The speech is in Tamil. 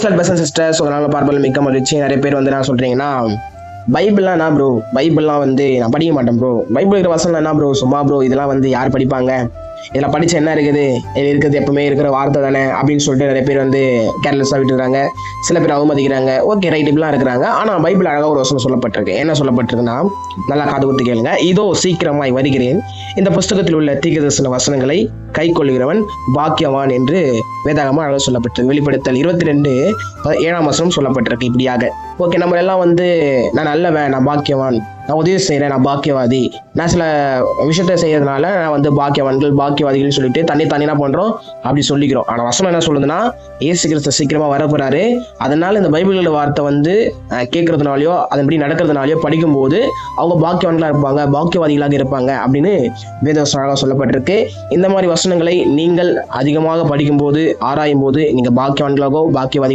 சிஸ்டர்ஸ் ஒரு நாள் பார்ப்பதில் மிக்க மகிழ்ச்சி. நிறைய பேர் வந்து என்ன சொல்றீங்கன்னா, பைபிள்லாம் என்ன ப்ரோ, பைபிள்லாம் வந்து நான் படிக்க மாட்டேன் ப்ரோ, பைபிள் இருக்கிற வசனம் என்ன ப்ரோ, சும்மா ப்ரோ, இதெல்லாம் வந்து யார் படிப்பாங்க, இதில் படிச்சு என்ன இருக்குது, இது இருக்கிறது எப்பவுமே இருக்கிற வார்த்தை தானே அப்படின்னு சொல்லிட்டு நிறைய பேர் வந்து கேர்லெஸ்ஸாக விட்டுறாங்க. சில பேர் அவமதிக்கிறாங்க. ஓகே ரைட், இப்படிலாம் இருக்கிறாங்க. ஆனால் பைபிள் அழகாக ஒரு வசனம் சொல்லப்பட்டிருக்கு. என்ன சொல்லப்பட்டிருக்குன்னா, நல்லா காது கொடுத்து கேளுங்க. இதோ சீக்கிரமாய் வருகிறேன், இந்த புஸ்தகத்தில் உள்ள தீர்க்கதரிசன வசனங்களை கை கொள்கிறவன் பாக்கியவான் என்று வேதாகமா அழகாக சொல்லப்பட்டிருக்கு. வெளிப்படுத்தல் 22:7 சொல்லப்பட்டிருக்கு இப்படியாக. ஓகே, நம்ம எல்லாம் வந்து நான் நல்லவன், நான் பாக்கியவான், நான் உதவி செய்கிறேன், நான் பாக்கியவாதி, நான் சில விஷயத்த செய்யறதுனால நான் வந்து பாக்கியவான்கள் பாக்கியவாதிகள் சொல்லிட்டு தண்ணி என்ன பண்றோம் அப்படி சொல்லிக்கிறோம். ஆனா வசனம் என்ன சொல்லுதுன்னா, இயேசு கிறிஸ்து சீக்கிரமா வரப்போறாரு. அதனால இந்த பைபிள் வார்த்தை வந்து கேட்கறதுனாலயோ அதன்படி நடக்கிறதுனாலயோ படிக்கும்போது அவங்க பாக்கியவான்களா இருப்பாங்க, பாக்கியவாதிகளாக இருப்பாங்க அப்படின்னு வேதவசனம் அழகாக சொல்லப்பட்டிருக்கு. இந்த மாதிரி வசனங்களை நீங்கள் அதிகமாக படிக்கும்போது ஆராயும் போது நீங்க பாக்கியவான்களாகவோ பாக்கியவாதி